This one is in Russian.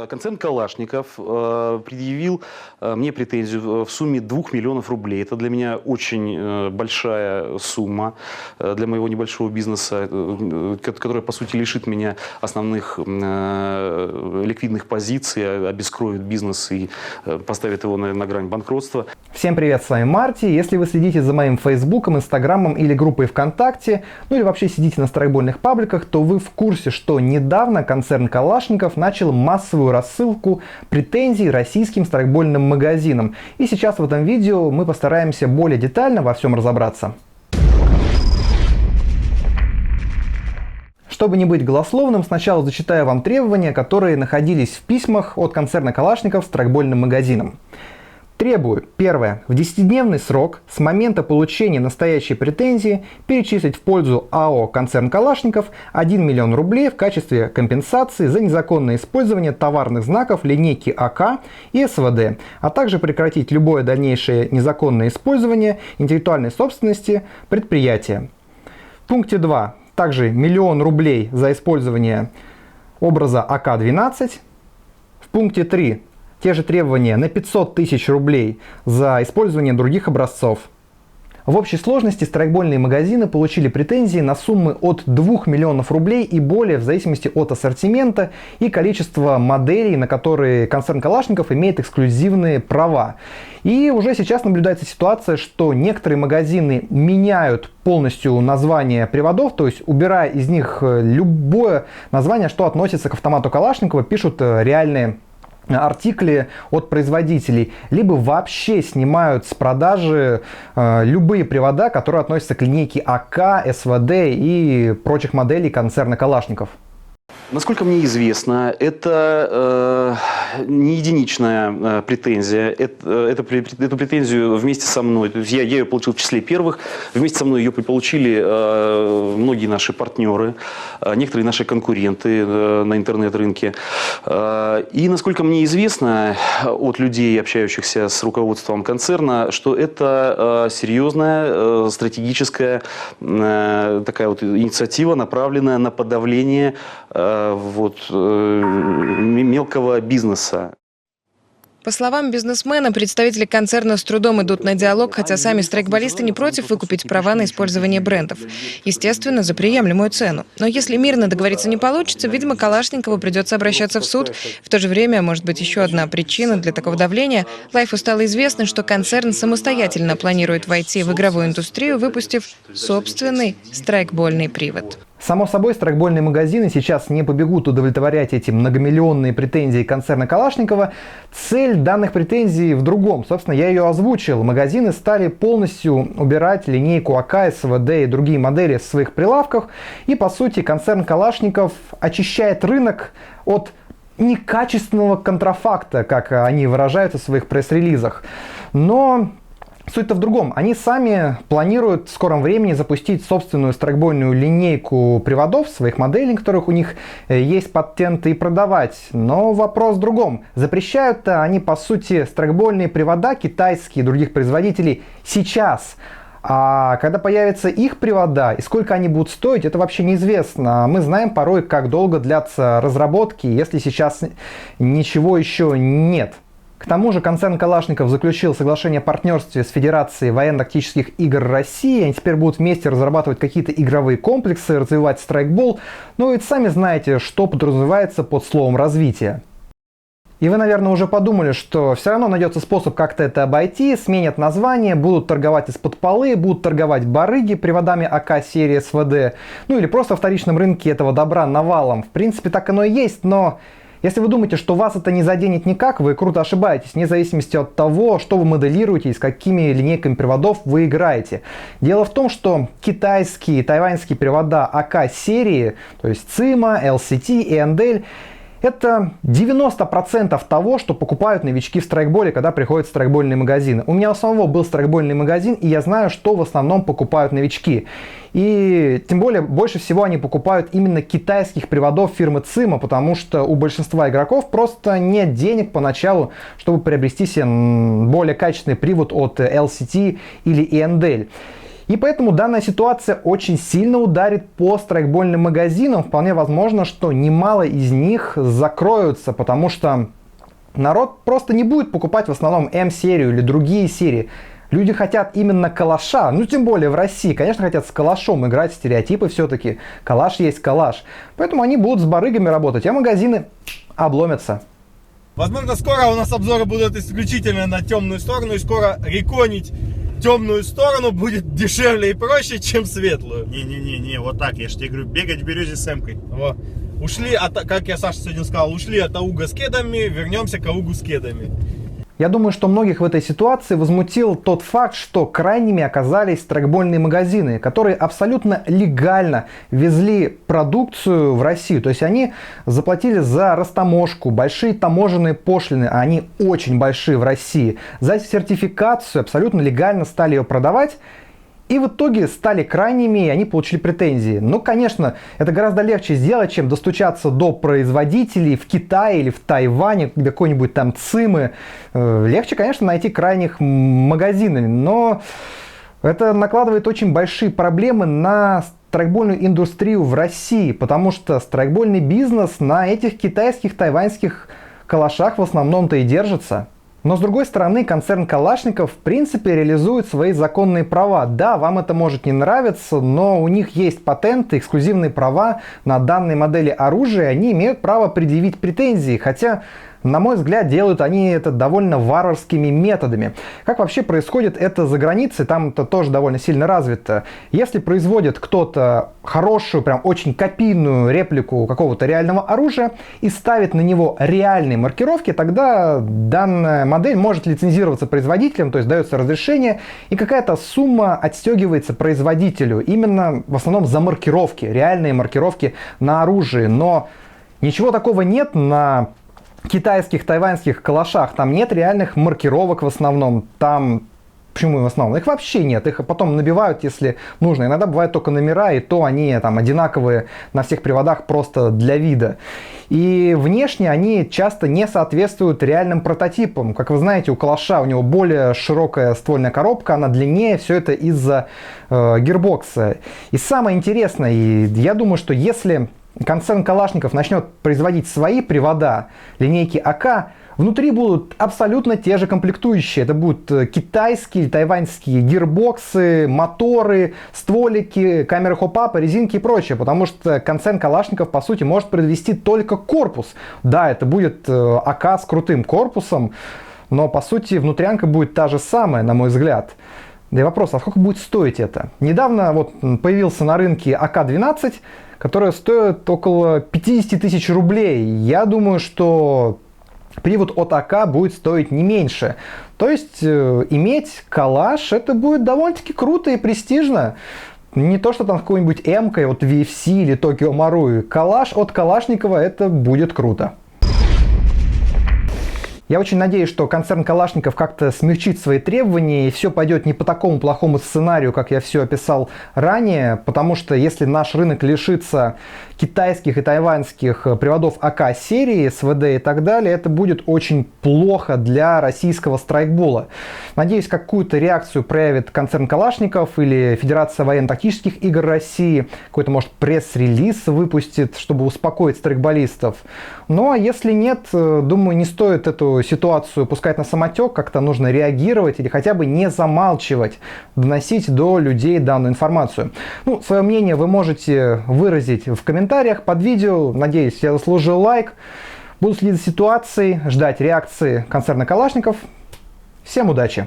Концерн «Калашников» предъявил мне претензию в сумме 2 миллионов рублей. Это для меня очень большая сумма для моего небольшого бизнеса, которая, по сути, лишит меня основных ликвидных позиций, обескроит бизнес и поставит его на грань банкротства. Всем привет, с вами Марти. Если вы следите за моим Фейсбуком, Инстаграмом или группой ВКонтакте, ну или вообще сидите на страйкбольных пабликах, то вы в курсе, что недавно концерн «Калашников» начал массовую рассылку претензий российским страйкбольным магазинам. И сейчас в этом видео мы постараемся более детально во всем разобраться. Чтобы не быть голословным, сначала зачитаю вам требования, которые находились в письмах от концерна «Калашников» страйкбольным магазинам. Требую, первое, в 10-дневный срок с момента получения настоящей претензии перечислить в пользу АО «Концерн Калашников» 1 миллион рублей в качестве компенсации за незаконное использование товарных знаков линейки АК и СВД, а также прекратить любое дальнейшее незаконное использование интеллектуальной собственности предприятия. В пункте 2. Также 1 миллион рублей за использование образа АК-12. В пункте 3. Те же требования на 500 тысяч рублей за использование других образцов. В общей сложности страйкбольные магазины получили претензии на суммы от 2 миллионов рублей и более в зависимости от ассортимента и количества моделей, на которые концерн «Калашников» имеет эксклюзивные права. И уже сейчас наблюдается ситуация, что некоторые магазины меняют полностью название приводов, то есть убирая из них любое название, что относится к автомату Калашникова, пишут реальные артикли от производителей, либо вообще снимают с продажи любые привода, которые относятся к линейке АК, СВД и прочих моделей концерна «Калашников». Насколько мне известно, это не единичная претензия. Эту претензию вместе со мной, то есть я ее получил в числе первых, вместе со мной ее получили многие наши партнеры, некоторые наши конкуренты на интернет-рынке. И насколько мне известно от людей, общающихся с руководством концерна, что это серьезная стратегическая такая вот инициатива, направленная на подавление мелкого бизнеса. По словам бизнесмена, представители концерна с трудом идут на диалог, хотя сами страйкболисты не против выкупить права на использование брендов. Естественно, за приемлемую цену. Но если мирно договориться не получится, видимо, Калашникову придется обращаться в суд. В то же время, может быть, еще одна причина для такого давления. Лайфу стало известно, что концерн самостоятельно планирует войти в игровую индустрию, выпустив собственный страйкбольный привод. Само собой, страйкбольные магазины сейчас не побегут удовлетворять эти многомиллионные претензии концерна «Калашникова». Цель данных претензий в другом. Собственно, я ее озвучил. Магазины стали полностью убирать линейку АК, СВД и другие модели с своих прилавков. И, по сути, концерн «Калашников» очищает рынок от некачественного контрафакта, как они выражаются в своих пресс-релизах. Но суть-то в другом. Они сами планируют в скором времени запустить собственную страйкбольную линейку приводов, своих моделей, на которых у них есть патенты, и продавать. Но вопрос в другом. Запрещают-то они, по сути, страйкбольные привода китайские и других производителей сейчас. А когда появятся их привода и сколько они будут стоить, это вообще неизвестно. Мы знаем порой, как долго длятся разработки, если сейчас ничего еще нет. К тому же концерн «Калашников» заключил соглашение о партнерстве с Федерацией военно-тактических игр России. Они теперь будут вместе разрабатывать какие-то игровые комплексы, развивать страйкбол. Ну и сами знаете, что подразумевается под словом «развитие». И вы, наверное, уже подумали, что все равно найдется способ как-то это обойти, сменят название, будут торговать из-под полы, будут торговать барыги приводами АК серии СВД, ну или просто в вторичном рынке этого добра навалом. В принципе, так оно и есть, но если вы думаете, что вас это не заденет никак, вы круто ошибаетесь, вне зависимости от того, что вы моделируете и с какими линейками приводов вы играете. Дело в том, что китайские и тайваньские привода АК серии, то есть CIMA, LCT и NDL, это 90% того, что покупают новички в страйкболе, когда приходят в страйкбольные магазины. У меня у самого был страйкбольный магазин, и я знаю, что в основном покупают новички. И тем более больше всего они покупают именно китайских приводов фирмы CIMA, потому что у большинства игроков просто нет денег поначалу, чтобы приобрести себе более качественный привод от LCT или ENDL. И поэтому данная ситуация очень сильно ударит по страйкбольным магазинам. Вполне возможно, что немало из них закроются, потому что народ просто не будет покупать в основном М-серию или другие серии. Люди хотят именно калаша, ну тем более в России, конечно, хотят с калашом играть, стереотипы все-таки. Калаш есть калаш. Поэтому они будут с барыгами работать, а магазины обломятся. Возможно, скоро у нас обзоры будут исключительно на темную сторону, и скоро реконить темную сторону будет дешевле и проще, чем светлую. Не, вот так, я же тебе говорю, бегать в березе с эмкой. Вот. Ушли от, как я Саша сегодня сказал, ушли от ауга с кедами, вернемся к аугу с кедами. Я думаю, что многих в этой ситуации возмутил тот факт, что крайними оказались страйкбольные магазины, которые абсолютно легально везли продукцию в Россию. То есть они заплатили за растаможку, большие таможенные пошлины, а они очень большие в России, за сертификацию, абсолютно легально стали ее продавать. И в итоге стали крайними, и они получили претензии. Ну, конечно, это гораздо легче сделать, чем достучаться до производителей в Китае или в Тайване, где какой-нибудь там ЦИМы. Легче, конечно, найти крайних магазинами, но это накладывает очень большие проблемы на страйкбольную индустрию в России, потому что страйкбольный бизнес на этих китайских, тайваньских калашах в основном-то и держится. Но с другой стороны, концерн Калашников в принципе реализует свои законные права. Да, вам это может не нравиться, но у них есть патенты, эксклюзивные права на данные модели оружия, они имеют право предъявить претензии, хотя, на мой взгляд, делают они это довольно варварскими методами. Как вообще происходит это за границей, там это тоже довольно сильно развито. Если производит кто-то хорошую, прям очень копийную реплику какого-то реального оружия и ставит на него реальные маркировки, тогда данная модель может лицензироваться производителем, то есть дается разрешение, и какая-то сумма отстегивается производителю, именно в основном за маркировки, реальные маркировки на оружии. Но ничего такого нет на китайских, тайваньских калашах, там нет реальных маркировок в основном, там, почему в основном? Их вообще нет, их потом набивают, если нужно, иногда бывают только номера, и то они там одинаковые на всех приводах просто для вида. И внешне они часто не соответствуют реальным прототипам. Как вы знаете, у калаша у него более широкая ствольная коробка, она длиннее, все это из-за гирбокса. И самое интересное, и я думаю, что если концерн Калашников начнет производить свои привода линейки АК, внутри будут абсолютно те же комплектующие. Это будут китайские, тайваньские гирбоксы, моторы, стволики, камеры хоп-апа, резинки и прочее. Потому что концерн Калашников, по сути, может произвести только корпус. Да, это будет АК с крутым корпусом, но, по сути, внутрянка будет та же самая, на мой взгляд. Да и вопрос, а сколько будет стоить это? Недавно вот появился на рынке АК-12, которая стоит около 50 тысяч рублей. Я думаю, что привод от АК будет стоить не меньше. То есть иметь калаш, это будет довольно-таки круто и престижно. Не то, что там какой-нибудь М-кой от VFC или Tokyo Marui. Калаш от Калашникова, это будет круто. Я очень надеюсь, что концерн Калашников как-то смягчит свои требования и все пойдет не по такому плохому сценарию, как я все описал ранее, потому что если наш рынок лишится китайских и тайваньских приводов АК-серии, СВД и так далее, это будет очень плохо для российского страйкбола. Надеюсь, какую-то реакцию проявит концерн Калашников или Федерация военно-тактических игр России, какой-то, может, пресс-релиз выпустит, чтобы успокоить страйкболистов. Ну а если нет, думаю, не стоит эту ситуацию пускать на самотек, как-то нужно реагировать или хотя бы не замалчивать, доносить до людей данную информацию. Ну, свое мнение вы можете выразить в комментариях под видео. Надеюсь, я заслужил лайк. Буду следить за ситуацией, ждать реакции концерна Калашников. Всем удачи!